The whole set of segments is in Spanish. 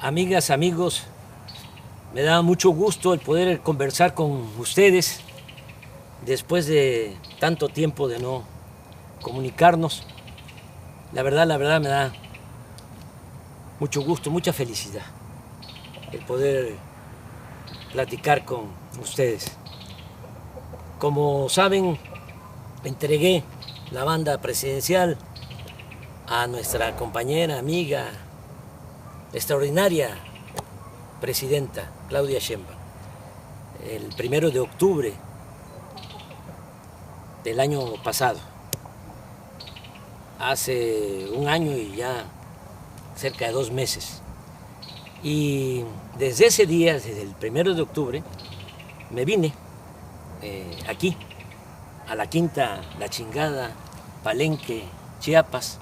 Amigas, amigos, me da mucho gusto el poder conversar con ustedes después de tanto tiempo de no comunicarnos. La verdad me da mucho gusto, mucha felicidad el poder platicar con ustedes. Como saben, entregué la banda presidencial a nuestra compañera, amiga, extraordinaria presidenta Claudia Sheinbaum el 1 de octubre del año pasado. Hace un año y ya cerca de 2 meses. Y desde ese día, desde el 1 de octubre, me vine aquí, a la Quinta La Chingada, Palenque, Chiapas,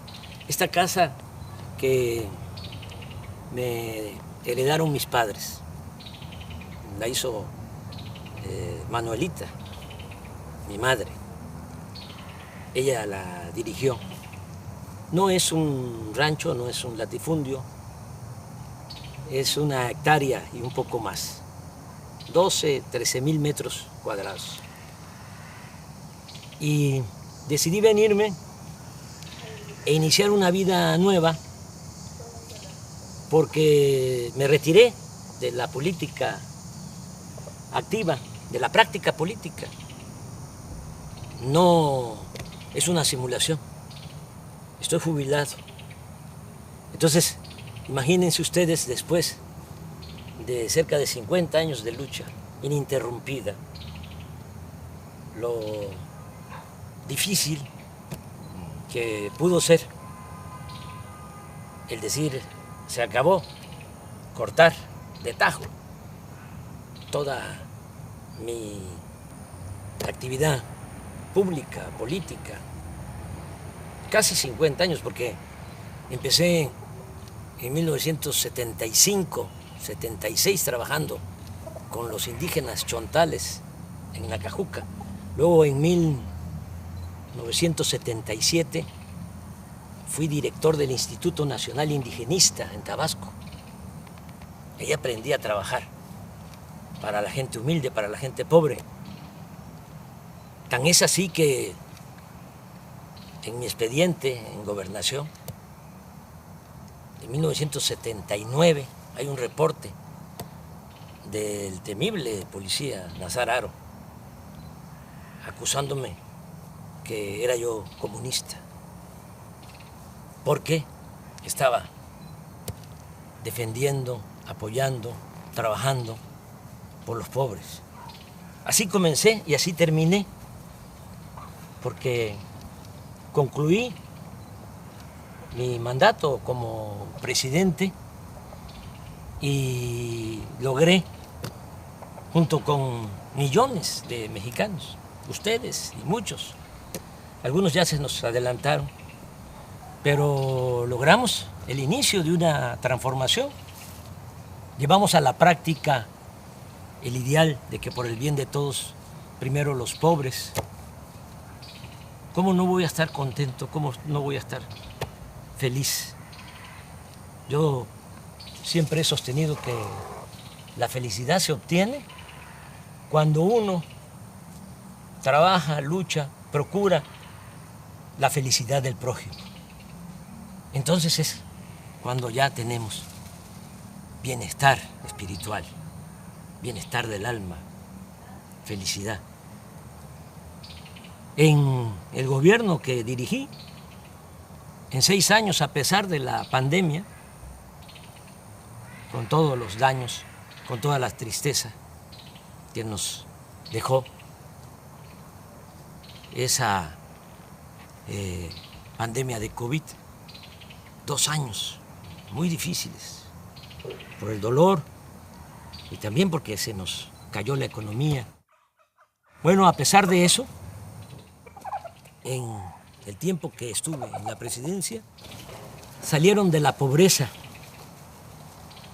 esta casa que me heredaron mis padres. La hizo Manuelita, mi madre. Ella la dirigió. No es un rancho, no es un latifundio, es una hectárea y un poco más. 12, 13,000 metros cuadrados. Y decidí venirme e iniciar una vida nueva porque me retiré de la política activa, de la práctica política. No es una simulación. Estoy jubilado. Entonces, imagínense ustedes después de cerca de 50 años de lucha ininterrumpida, lo difícil que pudo ser el decir, se acabó, cortar de tajo toda mi actividad pública, política, casi 50 años, porque empecé en 1975, 76 trabajando con los indígenas chontales en Nacajuca. Luego en 1977 fui director del Instituto Nacional Indigenista en Tabasco. Ahí aprendí a trabajar para la gente humilde, para la gente pobre. Tan es así que en mi expediente en Gobernación, en 1979, hay un reporte del temible policía Nazar Haro acusándome que era yo comunista, porque estaba defendiendo, apoyando, trabajando por los pobres. Así comencé y así terminé, porque concluí mi mandato como presidente y logré, junto con millones de mexicanos, ustedes y muchos, algunos ya se nos adelantaron, pero logramos el inicio de una transformación. Llevamos a la práctica el ideal de que por el bien de todos, primero los pobres. ¿Cómo no voy a estar contento? ¿Cómo no voy a estar feliz? Yo siempre he sostenido que la felicidad se obtiene cuando uno trabaja, lucha, procura la felicidad del prójimo. Entonces es cuando ya tenemos bienestar espiritual, bienestar del alma, felicidad. En el gobierno que dirigí, en 6 años, a pesar de la pandemia, con todos los daños, con toda la tristeza que nos dejó esa pandemia de COVID, 2 años muy difíciles, por el dolor y también porque se nos cayó la economía. Bueno, a pesar de eso, en el tiempo que estuve en la presidencia, salieron de la pobreza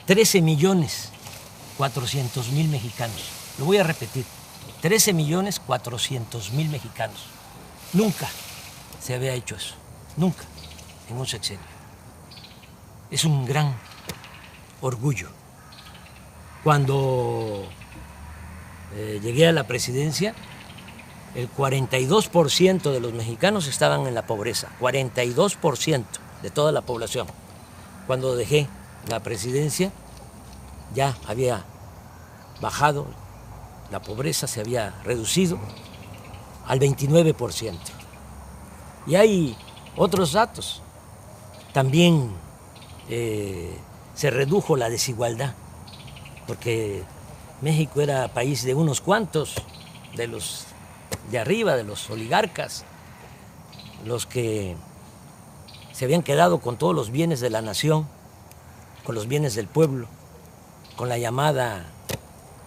13,400,000 mexicanos. Lo voy a repetir, 13,400,000 mexicanos. Nunca se había hecho eso, nunca, en un sexenio. Es un gran orgullo. Cuando llegué a la presidencia, el 42% de los mexicanos estaban en la pobreza, 42% de toda la población. Cuando dejé la presidencia, ya había bajado, la pobreza se había reducido al 29%. Y hay otros datos. También se redujo la desigualdad, porque México era país de unos cuantos, de los de arriba, de los oligarcas, los que se habían quedado con todos los bienes de la nación, con los bienes del pueblo, con la llamada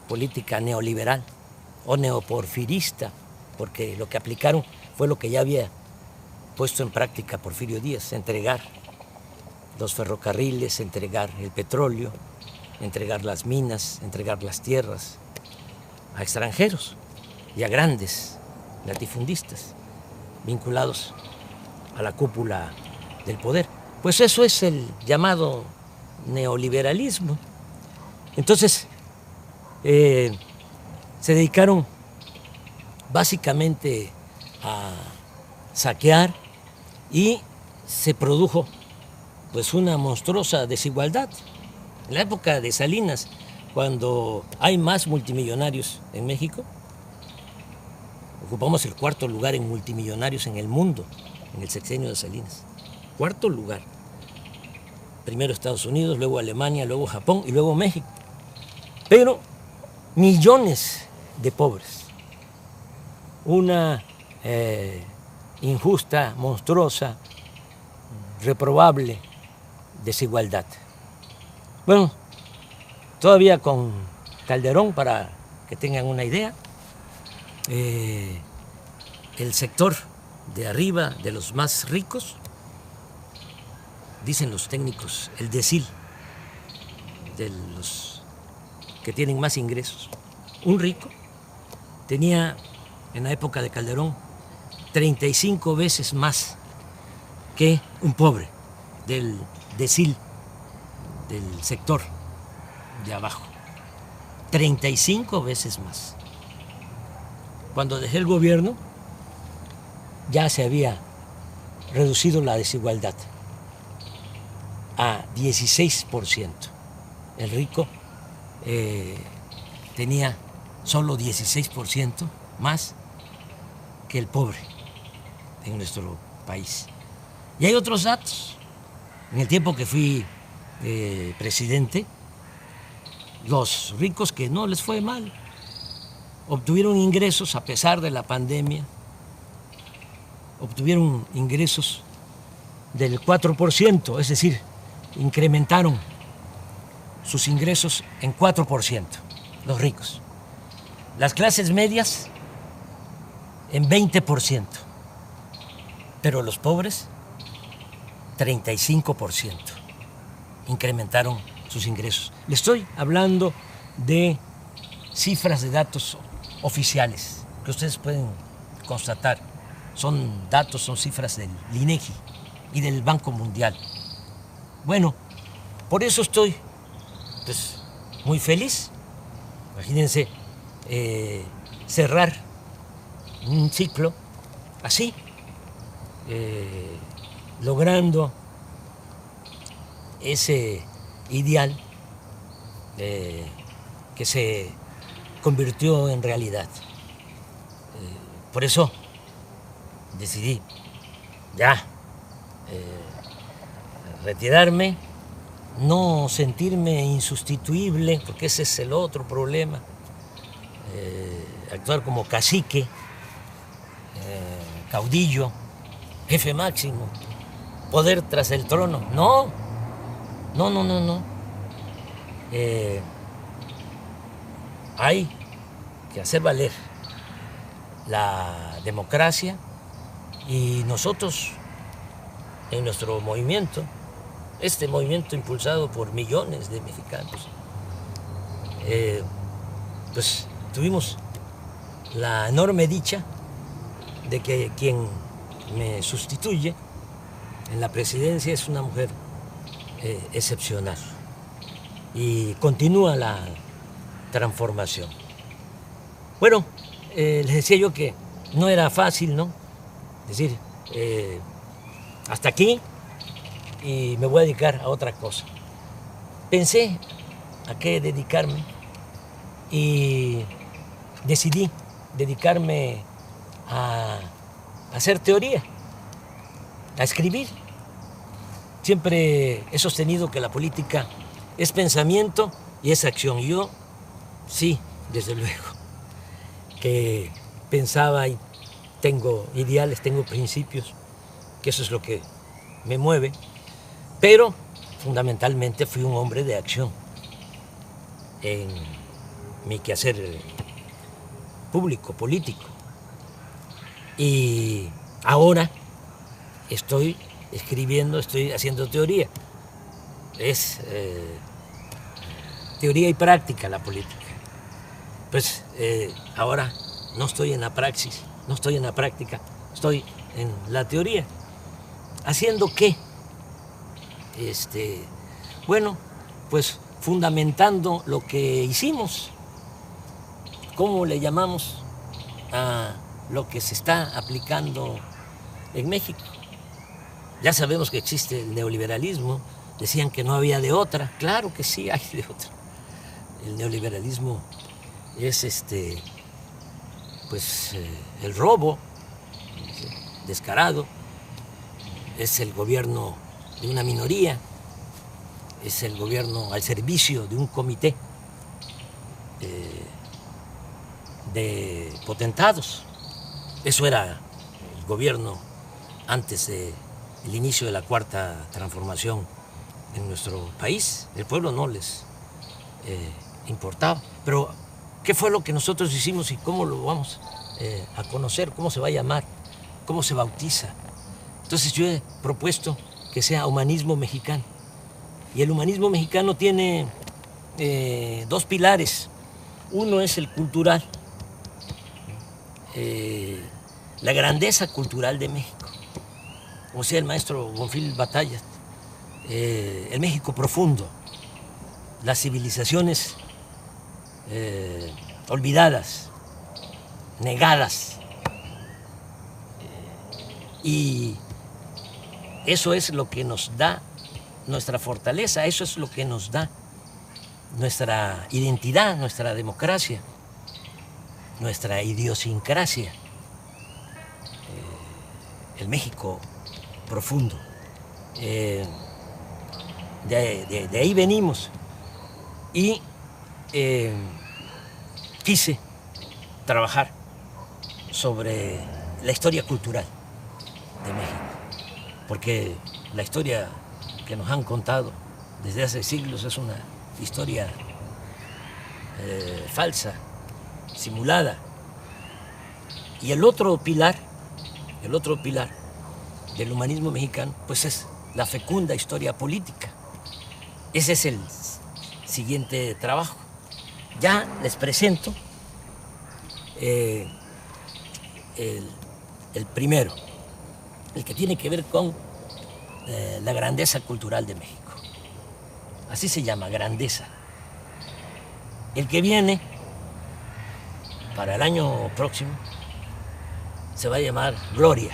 política neoliberal o neoporfirista, porque lo que aplicaron fue lo que ya había puesto en práctica Porfirio Díaz: entregar los ferrocarriles, entregar el petróleo, entregar las minas, entregar las tierras a extranjeros y a grandes latifundistas vinculados a la cúpula del poder. Pues eso es el llamado neoliberalismo. Entonces, se dedicaron básicamente a saquear y se produjo pues una monstruosa desigualdad. En la época de Salinas, cuando hay más multimillonarios en México, ocupamos el 4.º lugar en multimillonarios en el mundo, en el sexenio de Salinas. 4.º lugar. Primero Estados Unidos, luego Alemania, luego Japón y luego México. Pero millones de pobres. Una injusta, monstruosa, reprobable desigualdad. Bueno, todavía con Calderón, para que tengan una idea, el sector de arriba, de los más ricos, dicen los técnicos, el decil de los que tienen más ingresos. Un rico tenía en la época de Calderón 35 veces más que un pobre del decil, del sector de abajo. 35 veces más. Cuando dejé el gobierno, ya se había reducido la desigualdad a 16%. El rico tenía solo 16% más que el pobre en nuestro país. Y hay otros datos. En el tiempo que fui presidente, los ricos que no les fue mal obtuvieron ingresos a pesar de la pandemia, obtuvieron ingresos del 4%, es decir, incrementaron sus ingresos en 4%, los ricos. Las clases medias en 20%, pero los pobres 35% incrementaron sus ingresos. Le estoy hablando de cifras de datos oficiales que ustedes pueden constatar. Son datos, son cifras del INEGI y del Banco Mundial. Bueno, por eso estoy pues, muy feliz. Imagínense cerrar un ciclo así, logrando ese ideal que se convirtió en realidad. Por eso decidí ya retirarme, no sentirme insustituible, porque ese es el otro problema, actuar como cacique, caudillo, jefe máximo, poder tras el trono. No. Hay que hacer valer la democracia y nosotros en nuestro movimiento, este movimiento impulsado por millones de mexicanos, pues tuvimos la enorme dicha de que quien me sustituye en la presidencia es una mujer excepcional, y continúa la transformación. Bueno, les decía yo que no era fácil, ¿no? Es decir, hasta aquí y me voy a dedicar a otra cosa. Pensé a qué dedicarme y decidí dedicarme a hacer teoría, a escribir. Siempre he sostenido que la política es pensamiento y es acción. Y yo, sí, desde luego, que pensaba y tengo ideales, tengo principios, que eso es lo que me mueve, pero fundamentalmente fui un hombre de acción en mi quehacer público, político. Y ahora estoy escribiendo, estoy haciendo teoría. Es teoría y práctica la política. Pues ahora no estoy en la praxis, no estoy en la práctica, estoy en la teoría. ¿Haciendo qué? Bueno, pues fundamentando lo que hicimos. ¿Cómo le llamamos a lo que se está aplicando en México? Ya sabemos que existe el neoliberalismo, decían que no había de otra, claro que sí hay de otra. El neoliberalismo es el robo descarado, es el gobierno de una minoría, es el gobierno al servicio de un comité de potentados. Eso era el gobierno antes del inicio de la cuarta transformación en nuestro país. El pueblo no les importaba. Pero, ¿qué fue lo que nosotros hicimos y cómo lo vamos a conocer? ¿Cómo se va a llamar? ¿Cómo se bautiza? Entonces yo he propuesto que sea humanismo mexicano. Y el humanismo mexicano tiene dos pilares. Uno es el cultural, la grandeza cultural de México. Como decía el maestro Bonfil Batallas, el México profundo, las civilizaciones olvidadas, negadas. Y eso es lo que nos da nuestra fortaleza, eso es lo que nos da nuestra identidad, nuestra democracia, nuestra idiosincrasia, el México profundo. De ahí venimos y quise trabajar sobre la historia cultural de México, porque la historia que nos han contado desde hace siglos es una historia falsa, simulada. Y el otro pilar del humanismo mexicano, pues es la fecunda historia política. Ese es el siguiente trabajo. Ya les presento el primero, el que tiene que ver con la grandeza cultural de México. Así se llama, grandeza. El que viene para el año próximo se va a llamar gloria,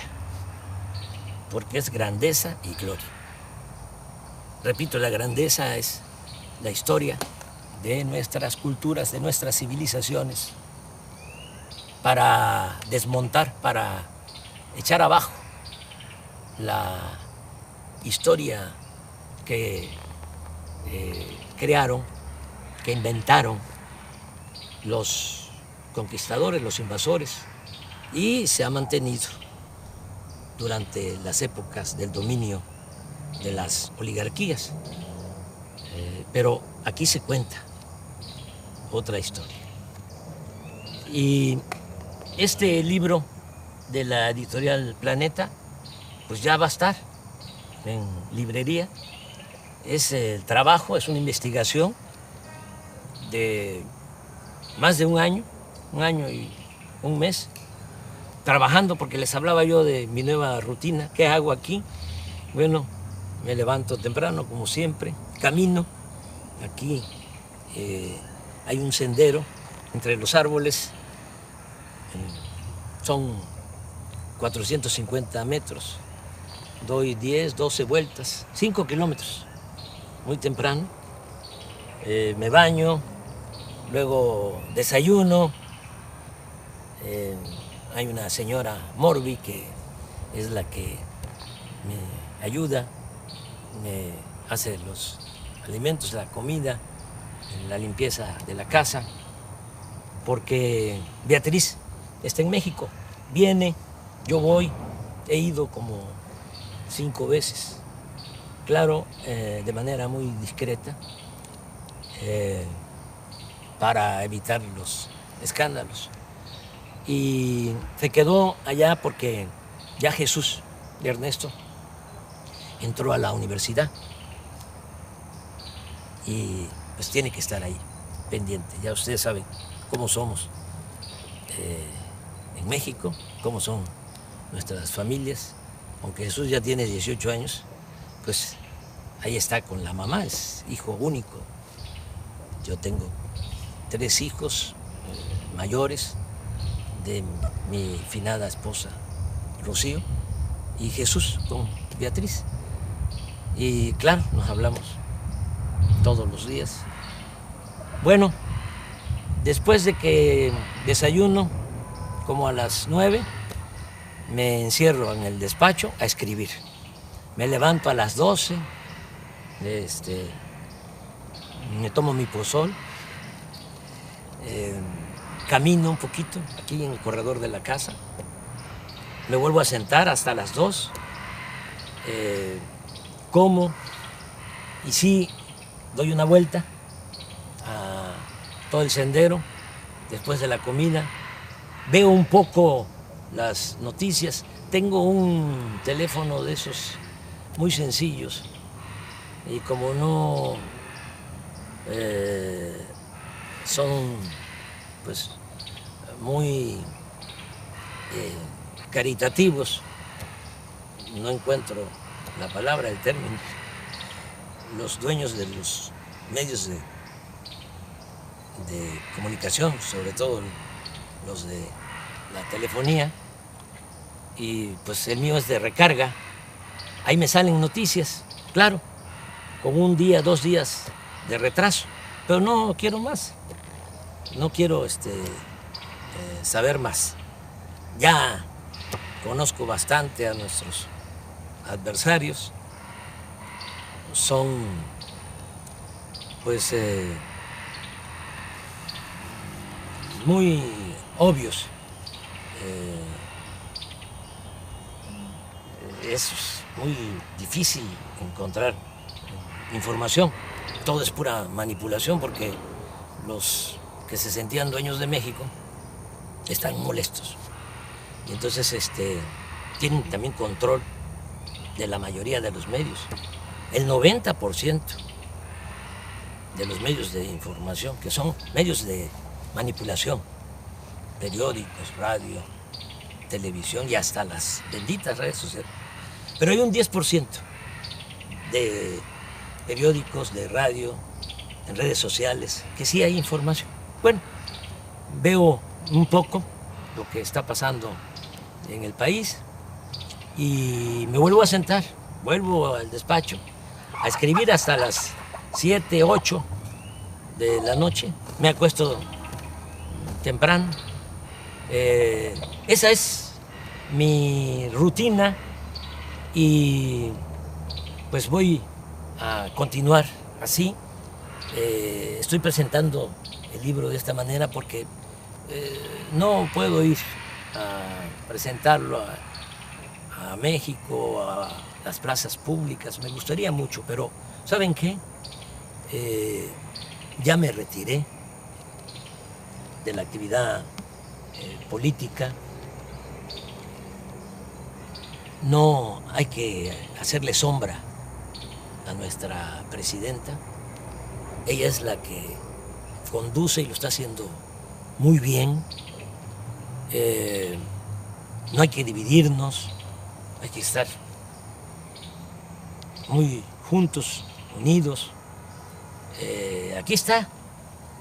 porque es grandeza y gloria. Repito, la grandeza es la historia de nuestras culturas, de nuestras civilizaciones, para desmontar, para echar abajo la historia que crearon, que inventaron los conquistadores, los invasores, y se ha mantenido durante las épocas del dominio de las oligarquías. Pero aquí se cuenta otra historia. Y este libro de la editorial Planeta, pues ya va a estar en librería. Es el trabajo, es una investigación de más de un año y un mes, trabajando, porque les hablaba yo de mi nueva rutina. ¿Qué hago aquí? Bueno, me levanto temprano, como siempre, camino aquí hay un sendero entre los árboles, son 450 metros, doy 10, 12 vueltas, 5 kilómetros, muy temprano, me baño, luego desayuno, hay una señora Morbi que es la que me ayuda, me hace los alimentos, la comida, la limpieza de la casa, porque Beatriz está en México, viene, yo voy, he ido como 5 veces, claro, de manera muy discreta, para evitar los escándalos. Y se quedó allá porque ya Jesús de Ernesto entró a la universidad y pues tiene que estar ahí pendiente. Ya ustedes saben cómo somos en México, cómo son nuestras familias. Aunque Jesús ya tiene 18 años, pues ahí está con la mamá, es hijo único. Yo tengo 3 hijos mayores de mi finada esposa Rocío y Jesús con Beatriz. Y claro, nos hablamos todos los días. Bueno, después de que desayuno, como a las 9, me encierro en el despacho a escribir. Me levanto a las 12, me tomo mi pozol, camino un poquito aquí en el corredor de la casa, me vuelvo a sentar hasta las 2, como y sí doy una vuelta a todo el sendero después de la comida, veo un poco las noticias, tengo un teléfono de esos muy sencillos y como no son pues muy caritativos, no encuentro la palabra, el término, los dueños de los medios de comunicación, sobre todo los de la telefonía, y pues el mío es de recarga, ahí me salen noticias, claro, con 1 día, 2 días de retraso, pero no quiero más, no quiero saber más. Ya conozco bastante a nuestros adversarios, son pues muy obvios. Es muy difícil encontrar información, todo es pura manipulación porque los que se sentían dueños de México están molestos y entonces tienen también control de la mayoría de los medios. El 90% de los medios de información, que son medios de manipulación, periódicos, radio, televisión y hasta las benditas redes sociales. Pero hay un 10% de periódicos, de radio, en redes sociales, que sí hay información. Bueno, veo un poco lo que está pasando en el país y me vuelvo a sentar, vuelvo al despacho a escribir hasta las 7, 8 de la noche. Me acuesto temprano. Esa es mi rutina y pues voy a continuar así. Estoy presentando el libro de esta manera porque no puedo ir a presentarlo a México, a las plazas públicas. Me gustaría mucho, pero ¿saben qué? Ya me retiré de la actividad política. No hay que hacerle sombra a nuestra presidenta. Ella es la que conduce y lo está haciendo muy bien. No hay que dividirnos, hay que estar muy juntos, unidos. aquí está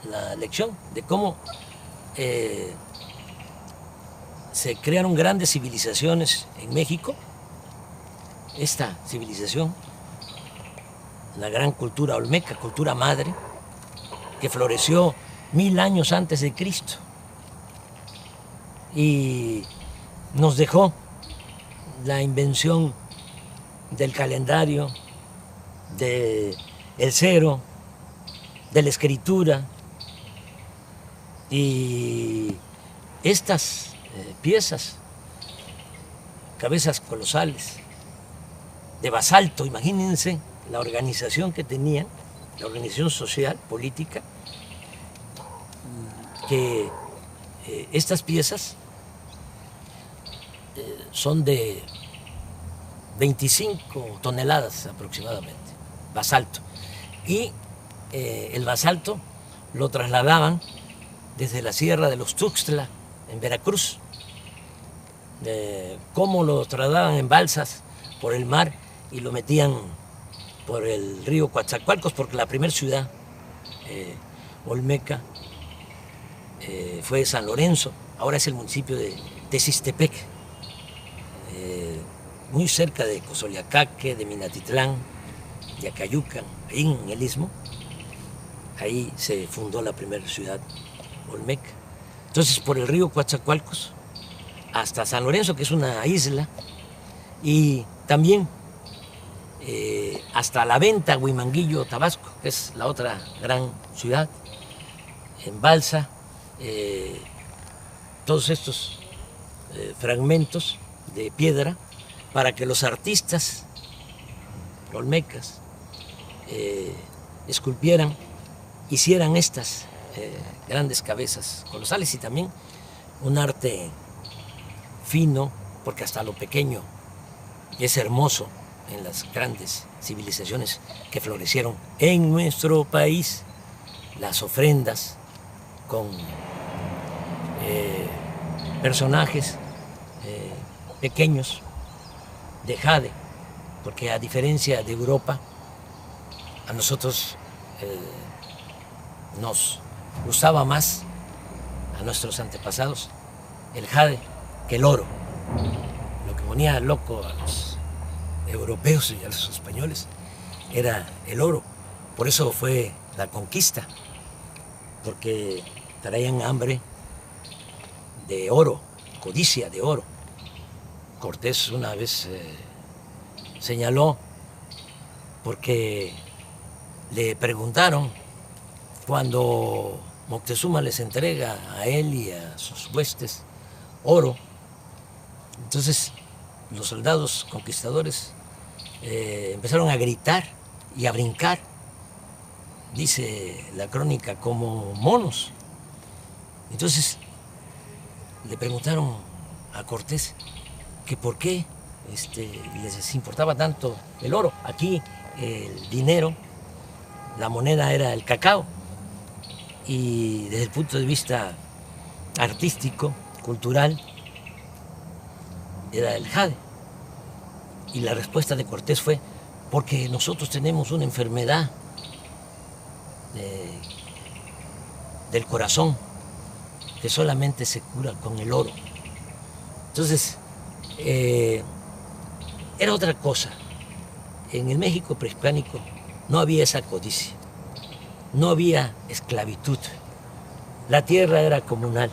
la lección de cómo se crearon grandes civilizaciones en México. Esta civilización, la gran cultura olmeca, cultura madre, que floreció 1000 años antes de Cristo y nos dejó la invención del calendario, del cero, de la escritura, y estas piezas, cabezas colosales, de basalto, imagínense la organización que tenían, la organización social, política, que estas piezas son de 25 toneladas aproximadamente, basalto. Y el basalto lo trasladaban desde la Sierra de los Tuxtla, en Veracruz. Cómo lo trasladaban en balsas por el mar y lo metían por el río Coatzacoalcos, porque la primera ciudad olmeca fue San Lorenzo, ahora es el municipio de Texistepec, muy cerca de Cozoleacaque, de Minatitlán, de Acayucan, ahí en el Istmo. Ahí se fundó la primera ciudad olmeca. Entonces, por el río Coatzacoalcos hasta San Lorenzo, que es una isla, y también hasta La Venta, Huimanguillo, Tabasco, que es la otra gran ciudad, en balsa, todos estos fragmentos de piedra para que los artistas olmecas esculpieran, hicieran estas grandes cabezas colosales, y también un arte fino, porque hasta lo pequeño es hermoso en las grandes civilizaciones que florecieron en nuestro país, las ofrendas con personajes pequeños de jade, porque a diferencia de Europa, a nosotros nos gustaba más, a nuestros antepasados, el jade que el oro. Lo que ponía loco a los europeos y a los españoles era el oro. Por eso fue la conquista, porque traían hambre de oro, codicia de oro. Cortés una vez señaló, porque le preguntaron cuando Moctezuma les entrega a él y a sus huestes oro. Entonces los soldados conquistadores empezaron a gritar y a brincar, dice la crónica, como monos. Entonces le preguntaron a Cortés que por qué les importaba tanto el oro. Aquí el dinero, la moneda era el cacao, y desde el punto de vista artístico, cultural, era el jade. Y la respuesta de Cortés fue: porque nosotros tenemos una enfermedad del corazón que solamente se cura con el oro. Entonces, era otra cosa. En el México prehispánico no había esa codicia, no había esclavitud, la tierra era comunal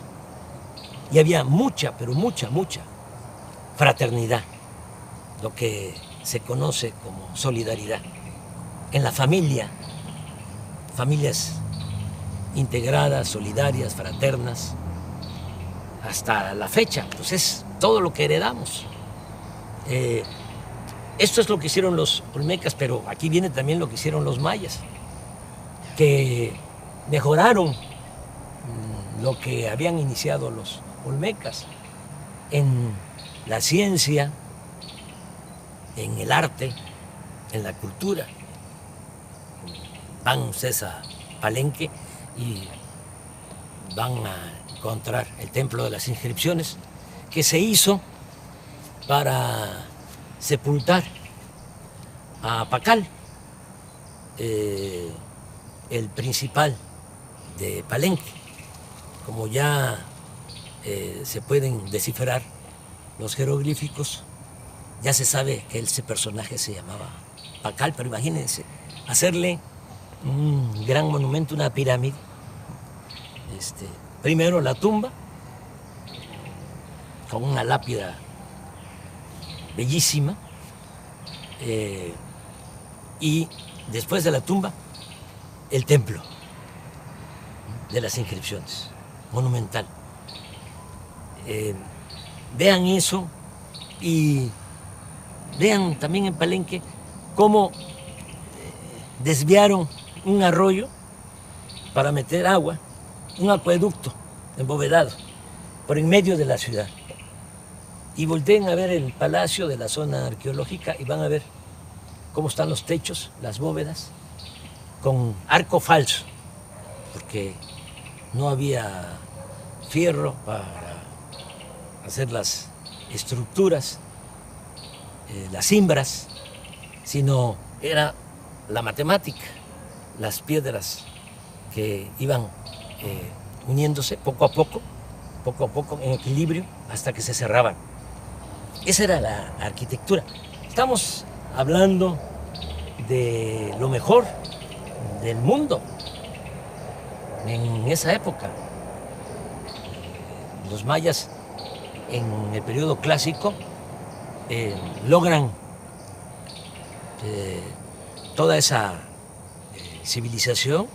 y había mucha, pero mucha fraternidad, lo que se conoce como solidaridad. En la familia, familias integradas, solidarias, fraternas, hasta la fecha, pues es todo lo que heredamos. Esto es lo que hicieron los olmecas, pero aquí viene también lo que hicieron los mayas, que mejoraron lo que habían iniciado los olmecas en la ciencia, en el arte, en la cultura. Van ustedes a Palenque y van a encontrar el Templo de las Inscripciones, que se hizo para sepultar a Pacal, el principal de Palenque. Como ya se pueden descifrar los jeroglíficos, ya se sabe que ese personaje se llamaba Pacal, pero imagínense, hacerle un gran monumento, una pirámide. Primero la tumba, con una lápida bellísima, y después de la tumba, el templo de las inscripciones, monumental. Vean eso y vean también en Palenque cómo desviaron un arroyo para meter agua, un acueducto embovedado por en medio de la ciudad. Y volteen a ver el palacio de la zona arqueológica y van a ver cómo están los techos, las bóvedas, con arco falso, porque no había fierro para hacer las estructuras, las cimbras, sino era la matemática, las piedras que iban uniéndose poco a poco, en equilibrio, hasta que se cerraban. Esa era la arquitectura. Estamos hablando de lo mejor del mundo en esa época. Los mayas en el periodo clásico logran toda esa civilización,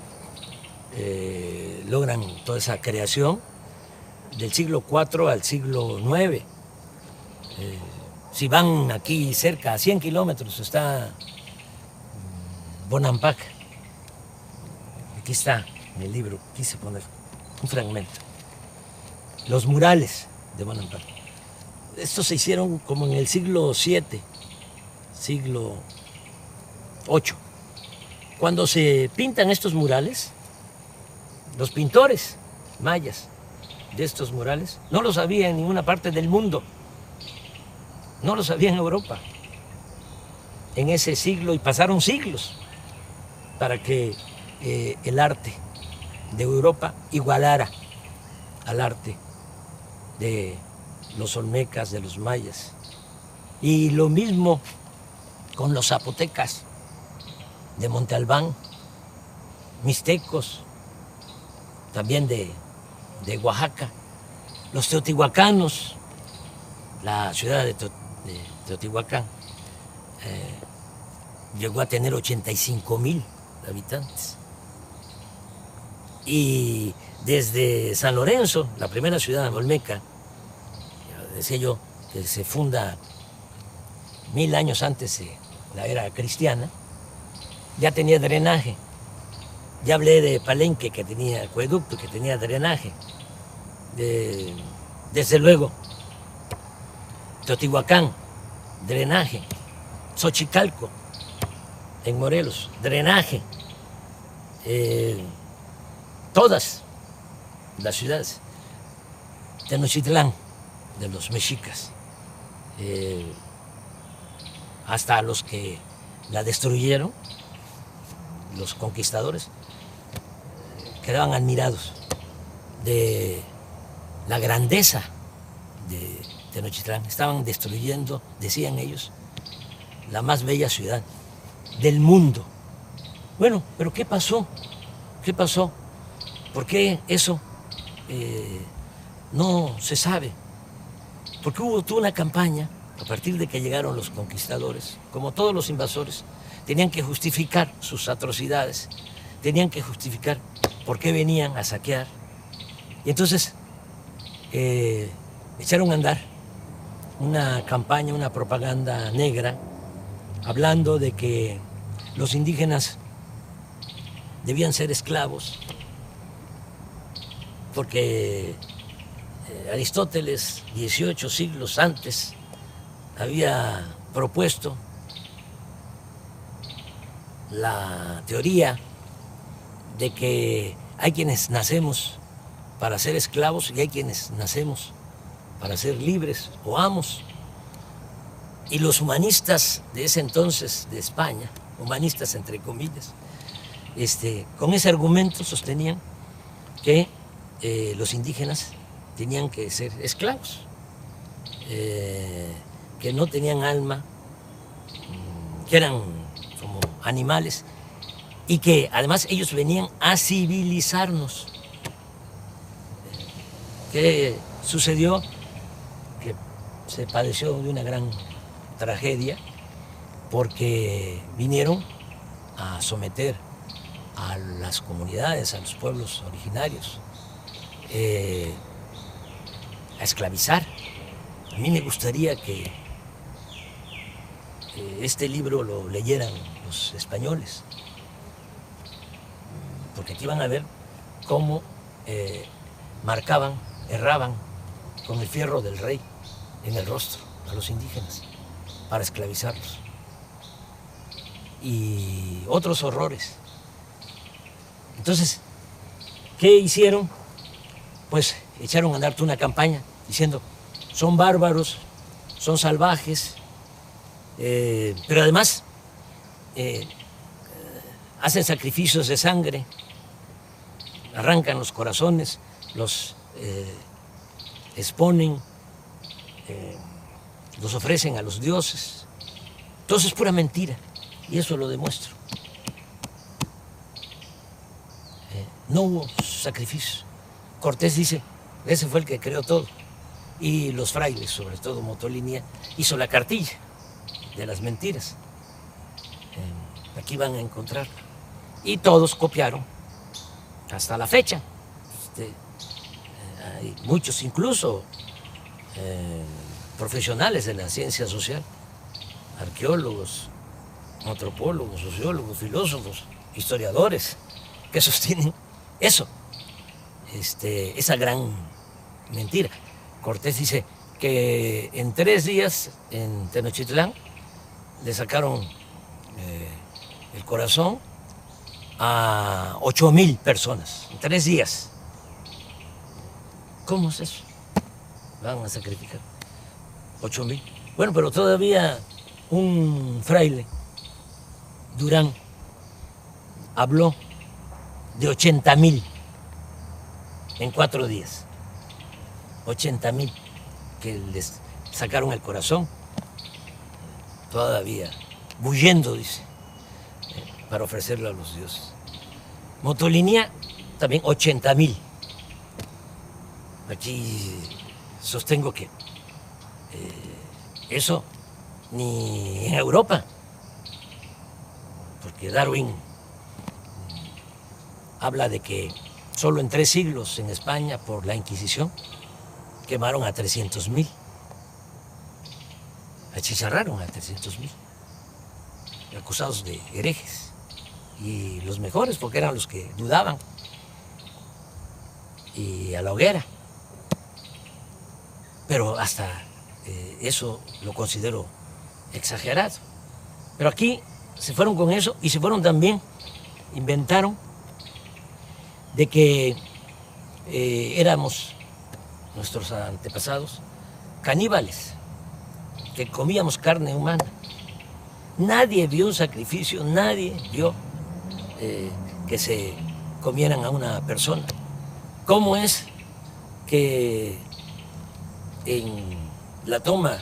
logran toda esa creación del siglo IV al siglo IX. Si van aquí cerca, a 100 kilómetros, está Bonampak. Aquí está en el libro, quise poner un fragmento. Los murales de Bonampak. Estos se hicieron como en el siglo VII, siglo VIII. Cuando se pintan estos murales, los pintores mayas de estos murales no los había en ninguna parte del mundo, no los había en Europa en ese siglo, y pasaron siglos para que el arte de Europa igualara al arte de los olmecas, de los mayas. Y lo mismo con los zapotecas de Monte Albán, mixtecos, también de Oaxaca, los teotihuacanos, la ciudad de Teotihuacán llegó a tener 85,000 habitantes. Y desde San Lorenzo, la primera ciudad olmeca, decía yo, que se funda 1000 años antes de la era cristiana, ya tenía drenaje. Ya hablé de Palenque, que tenía acueducto, que tenía drenaje. Desde luego, Teotihuacán, drenaje. Xochicalco, en Morelos, drenaje. Todas las ciudades. Tenochtitlán, de los mexicas, hasta los que la destruyeron, los conquistadores, quedaban admirados de la grandeza de Tenochtitlán. Estaban destruyendo, decían ellos, la más bella ciudad del mundo. Bueno, pero ¿qué pasó? ¿Qué pasó? ¿Por qué eso no se sabe? Porque hubo toda una campaña, a partir de que llegaron los conquistadores, como todos los invasores, tenían que justificar sus atrocidades, tenían que justificar por qué venían a saquear. Y entonces echaron a andar una campaña, una propaganda negra, hablando de que los indígenas debían ser esclavos, porque Aristóteles, 18 siglos antes, había propuesto la teoría de que hay quienes nacemos para ser esclavos y hay quienes nacemos para ser libres o amos. Y los humanistas de ese entonces de España, humanistas entre comillas, con ese argumento sostenían que los indígenas tenían que ser esclavos, que no tenían alma, que eran como animales y que además ellos venían a civilizarnos. ¿Qué sucedió? Que se padeció de una gran tragedia porque vinieron a someter a las comunidades, a los pueblos originarios, a esclavizar. A mí me gustaría que este libro lo leyeran los españoles, porque aquí van a ver cómo marcaban, erraban con el fierro del rey en el rostro a los indígenas para esclavizarlos. Y otros horrores. Entonces, ¿qué hicieron? Pues echaron a andar toda una campaña diciendo, son bárbaros, son salvajes, pero además hacen sacrificios de sangre, arrancan los corazones, los exponen, los ofrecen a los dioses. Todo eso es pura mentira y eso lo demuestro. No hubo sacrificio. Cortés dice, ese fue el que creó todo. Y los frailes, sobre todo Motolinia, hizo la cartilla de las mentiras. Aquí van a encontrar. Y todos copiaron hasta la fecha. Hay muchos, incluso profesionales de la ciencia social, arqueólogos, antropólogos, sociólogos, filósofos, historiadores, que sostienen eso, esa gran mentira. Cortés dice que en 3 días en Tenochtitlán le sacaron el corazón a 8,000 personas, en 3 días. ¿Cómo es eso? Van a sacrificar 8,000. Bueno, pero todavía un fraile, Durán, habló de 80,000 en 4 días. 80,000 que les sacaron el corazón, todavía bullendo, dice, para ofrecerlo a los dioses. Motolinia, también 80,000. Aquí sostengo que eso ni en Europa, porque Darwin habla de que solo en 3 siglos en España, por la Inquisición, quemaron a 300,000. Achicharraron a 300,000, acusados de herejes. Y los mejores, porque eran los que dudaban. Y a la hoguera. Pero hasta eso lo considero exagerado. Pero aquí se fueron con eso y se fueron también, inventaron de que éramos, nuestros antepasados, caníbales, que comíamos carne humana. Nadie vio un sacrificio, nadie vio que se comieran a una persona. ¿Cómo es que en la toma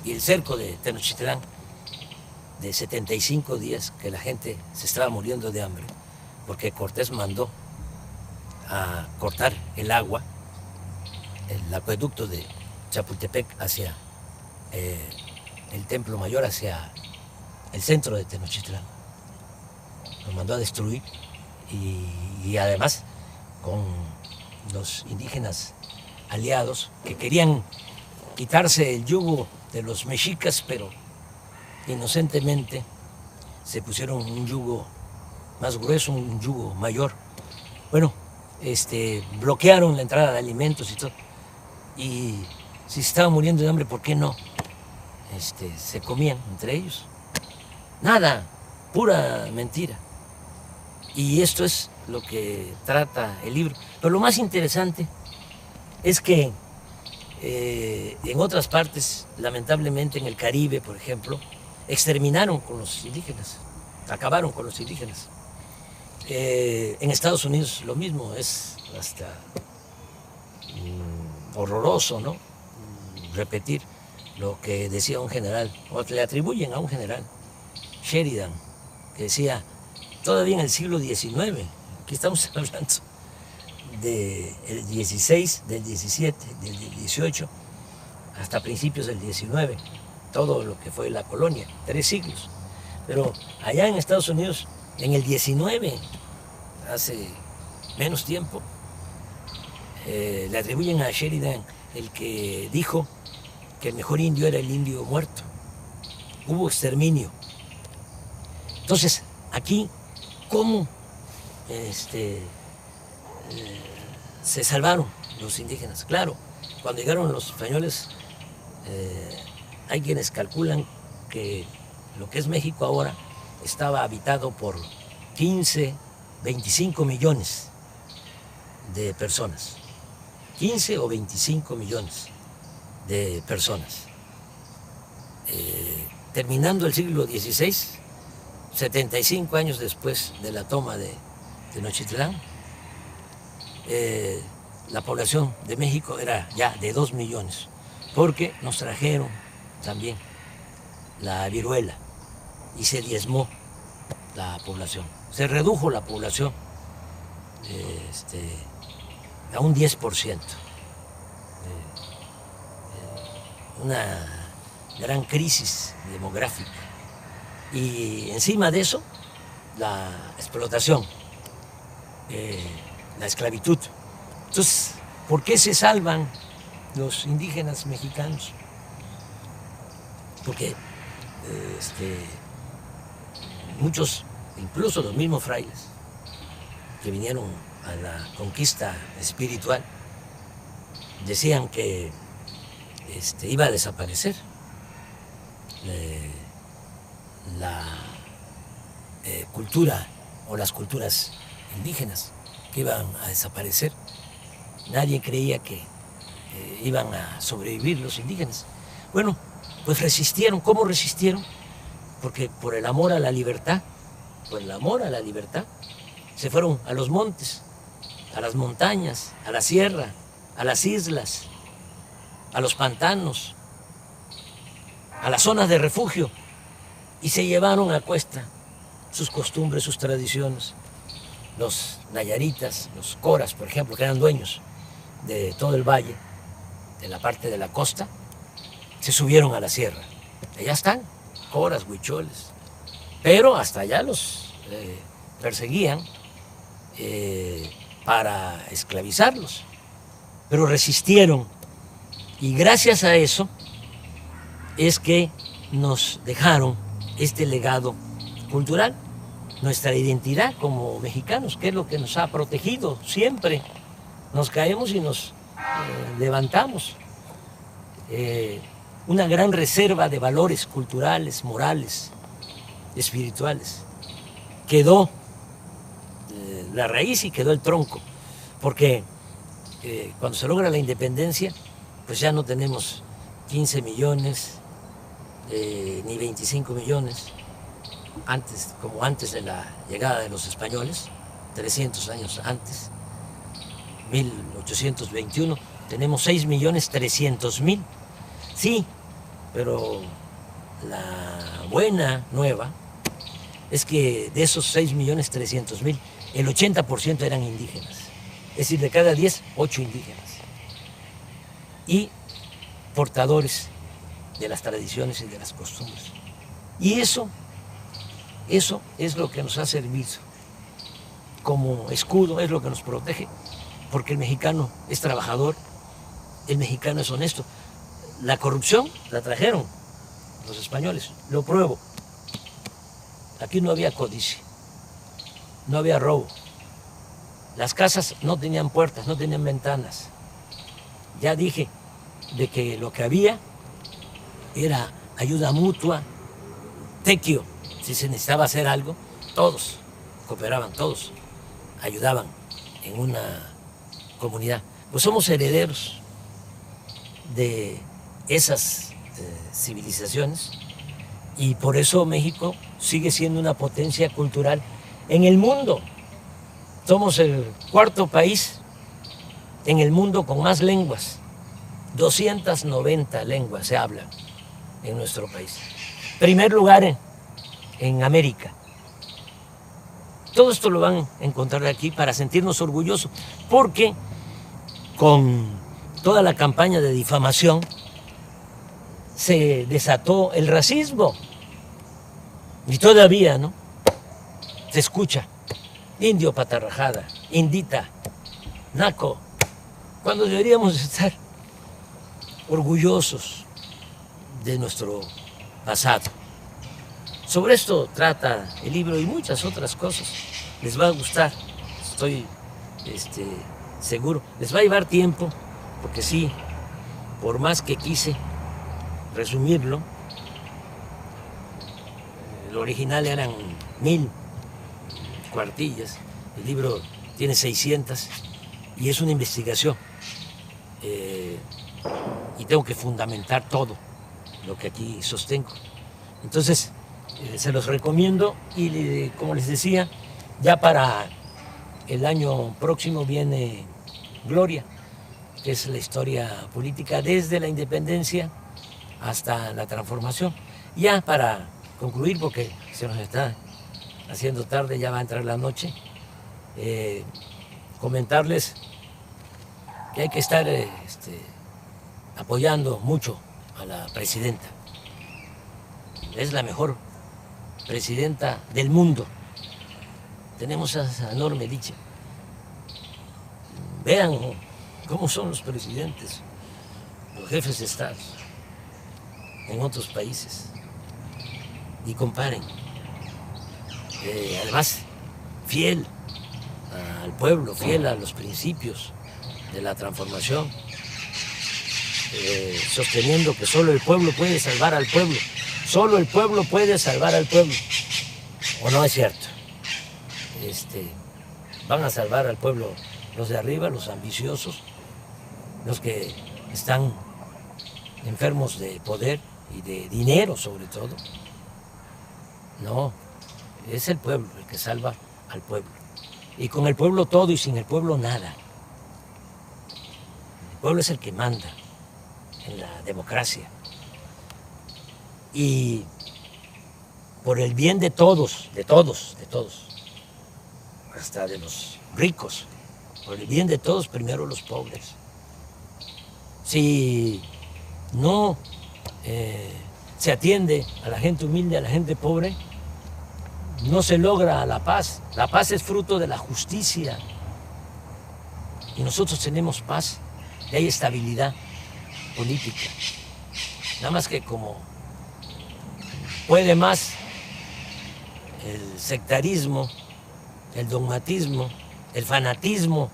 y el cerco de Tenochtitlán, de 75 días que la gente se estaba muriendo de hambre, porque Cortés mandó a cortar el agua, el acueducto de Chapultepec hacia el Templo Mayor, hacia el centro de Tenochtitlán? Lo mandó a destruir y además con los indígenas aliados que querían quitarse el yugo de los mexicas, pero inocentemente se pusieron un yugo más grueso, un yugo mayor. Bueno, bloquearon la entrada de alimentos y todo. Y si se estaban muriendo de hambre, ¿por qué no se comían entre ellos? Nada, pura mentira. Y esto es lo que trata el libro. Pero lo más interesante es que en otras partes, lamentablemente en el Caribe, por ejemplo, exterminaron con los indígenas, acabaron con los indígenas. En Estados Unidos lo mismo, es hasta horroroso, ¿no? Repetir lo que decía un general, o le atribuyen a un general, Sheridan, que decía, todavía en el siglo XIX, aquí estamos hablando del XVI, del XVII, del XVIII, hasta principios del XIX, todo lo que fue la colonia, 3 siglos. Pero allá en Estados Unidos, en el XIX, hace menos tiempo, le atribuyen a Sheridan el que dijo que el mejor indio era el indio muerto. Hubo exterminio. Entonces, aquí, ¿cómo se salvaron los indígenas? Claro, cuando llegaron los españoles, hay quienes calculan que lo que es México ahora estaba habitado por 15, 25 millones de personas. 15 o 25 millones de personas. Terminando el siglo XVI, 75 años después de la toma de Tenochtitlán, la población de México era ya de 2 millones, porque nos trajeron también la viruela y se diezmó la población. Se redujo la población a un 10%. Una gran crisis demográfica. Y encima de eso, la explotación, la esclavitud. Entonces, ¿por qué se salvan los indígenas mexicanos? Porque muchos, incluso los mismos frailes, que vinieron a la conquista espiritual, decían que iba a desaparecer la cultura o las culturas indígenas, que iban a desaparecer. Nadie creía que iban a sobrevivir los indígenas. Bueno, pues resistieron. ¿Cómo resistieron? Porque por el amor a la libertad, por el amor a la libertad, se fueron a los montes, a las montañas, a la sierra, a las islas, a los pantanos, a las zonas de refugio, y se llevaron a cuesta sus costumbres, sus tradiciones. Los nayaritas, los coras, por ejemplo, que eran dueños de todo el valle, de la parte de la costa, se subieron a la sierra. Allá están, coras, huicholes, pero hasta allá los perseguían para esclavizarlos, pero resistieron, y gracias a eso es que nos dejaron este legado cultural, nuestra identidad como mexicanos, que es lo que nos ha protegido siempre. Nos caemos y nos levantamos. Una gran reserva de valores culturales, morales, espirituales. Quedó la raíz y quedó el tronco, porque cuando se logra la independencia, pues ya no tenemos 15 millones, ni 25 millones, como antes de la llegada de los españoles, 300 años antes, 1821, tenemos 6.300.000. Sí, pero la buena nueva es que de esos 6.300.000, el 80% eran indígenas. Es decir, de cada 10, 8 indígenas. Y portadores de las tradiciones y de las costumbres. Y eso es lo que nos ha servido como escudo, es lo que nos protege, porque el mexicano es trabajador, el mexicano es honesto. La corrupción la trajeron los españoles, lo pruebo. Aquí no había codicia, no había robo. Las casas no tenían puertas, no tenían ventanas. Ya dije de que lo que había era ayuda mutua, tequio. Si se necesitaba hacer algo, todos cooperaban, todos ayudaban en una comunidad. Pues somos herederos de esas civilizaciones, y por eso México sigue siendo una potencia cultural en el mundo. Somos el cuarto país en el mundo con más lenguas. 290 lenguas se hablan en nuestro país. Primer lugar en América. Todo esto lo van a encontrar aquí para sentirnos orgullosos, porque con toda la campaña de difamación se desató el racismo. Y todavía, ¿no?, se escucha indio patarrajada, indita, naco, cuando deberíamos estar orgullosos de nuestro pasado. Sobre esto trata el libro y muchas otras cosas. Les va a gustar, estoy seguro. Les va a llevar tiempo, porque sí, por más que quise resumirlo, el original eran 1000 cuartillas, el libro tiene 600 y es una investigación. Y tengo que fundamentar todo lo que aquí sostengo. Entonces, se los recomiendo y, como les decía, ya para el año próximo viene Gloria, que es la historia política desde la independencia hasta la transformación. Ya para concluir, porque se nos está haciendo tarde, ya va a entrar la noche, comentarles que hay que estar apoyando mucho a la presidenta. Es la mejor presidenta del mundo. Tenemos esa enorme dicha. Vean cómo son los presidentes, los jefes de Estado en otros países y comparen. Además, fiel al pueblo, fiel a los principios de la transformación, sosteniendo que solo el pueblo puede salvar al pueblo. Solo el pueblo puede salvar al pueblo. ¿O no es cierto? Van a salvar al pueblo los de arriba, los ambiciosos, los que están enfermos de poder y de dinero sobre todo. No, es el pueblo el que salva al pueblo. Y con el pueblo todo y sin el pueblo nada. El pueblo es el que manda en la democracia. Y por el bien de todos, hasta de los ricos, por el bien de todos, primero los pobres. Si no se atiende a la gente humilde, a la gente pobre, no se logra la paz. La paz es fruto de la justicia. Y nosotros tenemos paz y hay estabilidad política. Nada más que como puede más el sectarismo, el dogmatismo, el fanatismo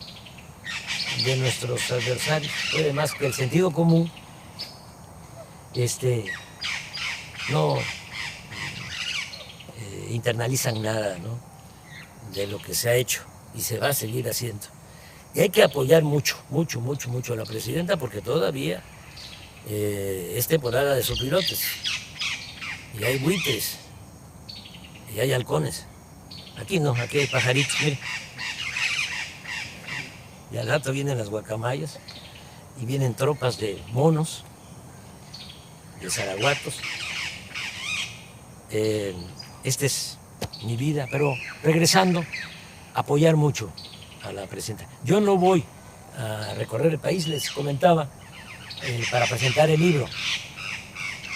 de nuestros adversarios, puede más que el sentido común, no internalizan nada, ¿no?, de lo que se ha hecho y se va a seguir haciendo. Y hay que apoyar mucho a la presidenta, porque todavía es temporada de sopilotes. Y hay buitres, y hay halcones. Aquí no, aquí hay pajaritos, mire. Y al rato vienen las guacamayas, y vienen tropas de monos, de zaraguatos. Esta es mi vida, pero regresando, apoyar mucho a la presidenta. Yo no voy a recorrer el país, les comentaba, para presentar el libro,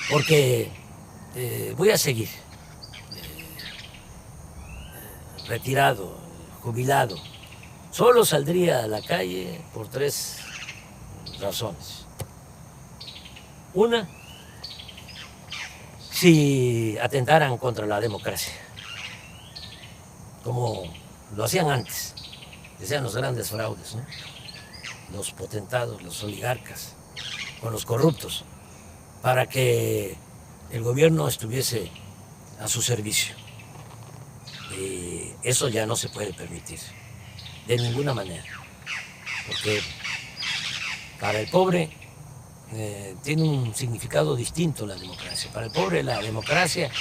porque voy a seguir retirado, jubilado. Solo saldría a la calle por 3 razones. Una, si atentaran contra la democracia, como lo hacían antes, decían los grandes fraudes, ¿no?, los potentados, los oligarcas, con los corruptos, para que el gobierno estuviese a su servicio. Y eso ya no se puede permitir, de ninguna manera, porque para el pobre tiene un significado distinto la democracia. Para el pobre la democracia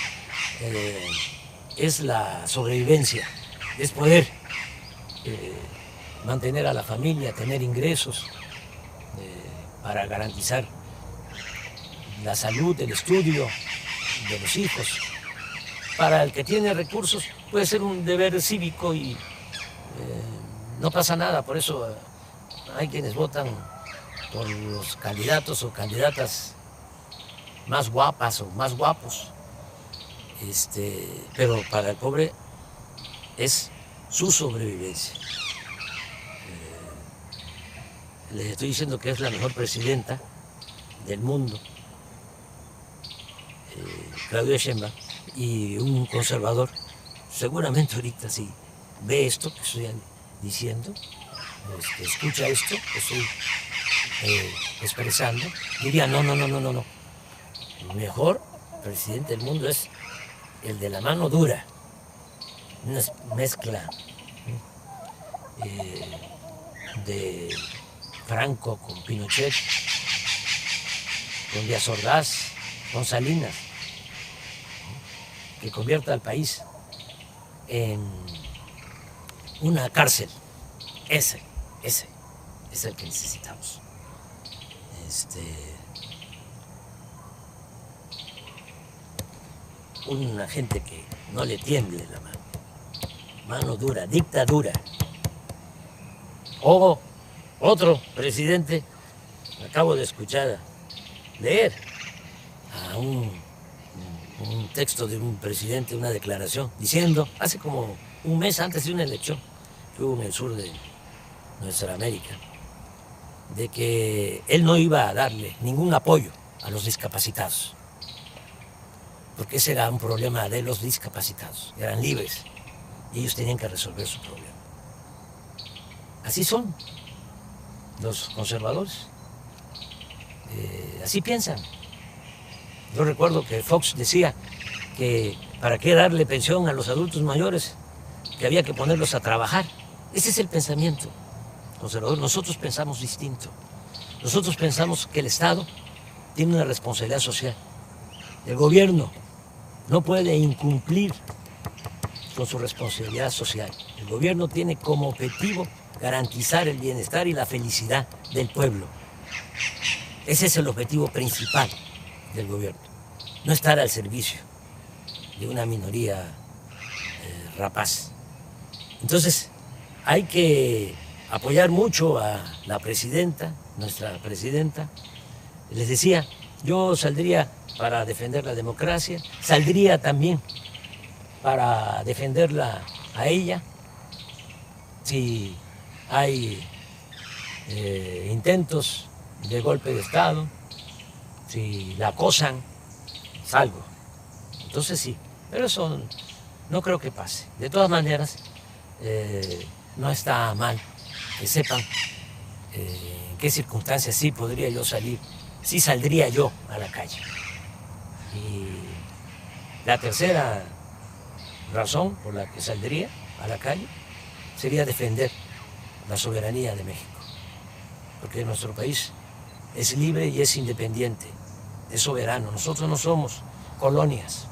es la sobrevivencia, es poder mantener a la familia, tener ingresos para garantizar la salud, el estudio de los hijos. Para el que tiene recursos puede ser un deber cívico y no pasa nada. Por eso hay quienes votan por los candidatos o candidatas más guapas o más guapos. Pero para el pobre es su sobrevivencia. Les estoy diciendo que es la mejor presidenta del mundo, Claudia Sheinbaum, y un conservador, seguramente ahorita sí ve esto que estoy diciendo, escucha esto que estoy expresando, diría no. El mejor presidente del mundo es el de la mano dura, una mezcla de Franco con Pinochet, con Díaz Ordaz, con Salinas, que convierta al país en una cárcel. Ese es el que necesitamos. Una gente que no le tiemble la mano dura, dictadura. O otro presidente, acabo de escuchar, leer a un texto de un presidente, una declaración, diciendo, hace como un mes antes de una elección que hubo en el sur de nuestra América, de que él no iba a darle ningún apoyo a los discapacitados, porque ese era un problema de los discapacitados, eran libres y ellos tenían que resolver su problema. Así son los conservadores, así piensan. Yo recuerdo que Fox decía que para qué darle pensión a los adultos mayores, que había que ponerlos a trabajar. Ese es el pensamiento conservador. Nosotros pensamos distinto. Nosotros pensamos que el Estado tiene una responsabilidad social. El gobierno no puede incumplir con su responsabilidad social. El gobierno tiene como objetivo garantizar el bienestar y la felicidad del pueblo. Ese es el objetivo principal del gobierno, no estar al servicio de una minoría rapaz. Entonces hay que apoyar mucho a la presidenta, nuestra presidenta. Les decía, yo saldría para defender la democracia, saldría también para defenderla a ella. Si hay intentos de golpe de Estado, si la acosan, salgo. Entonces sí, pero eso no creo que pase. De todas maneras, no está mal que sepan en qué circunstancias sí podría yo salir, sí saldría yo a la calle. Y la tercera razón por la que saldría a la calle sería defender la soberanía de México, porque nuestro país es libre y es independiente, es soberano. Nosotros no somos colonias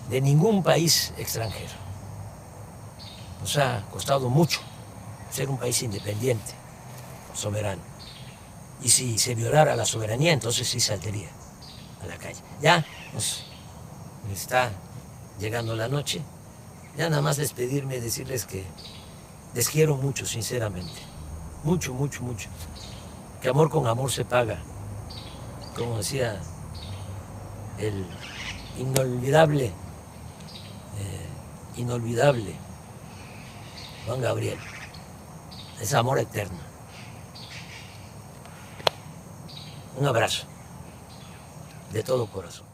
de ningún país extranjero. Nos ha costado mucho ser un país independiente, soberano. Y si se violara la soberanía, entonces sí saldría a la calle. Ya nos está llegando la noche. Ya nada más despedirme, decirles que les quiero mucho, sinceramente. Mucho, mucho, mucho. Que amor con amor se paga. Como decía el inolvidable Juan Gabriel. Es amor eterno. Un abrazo de todo corazón.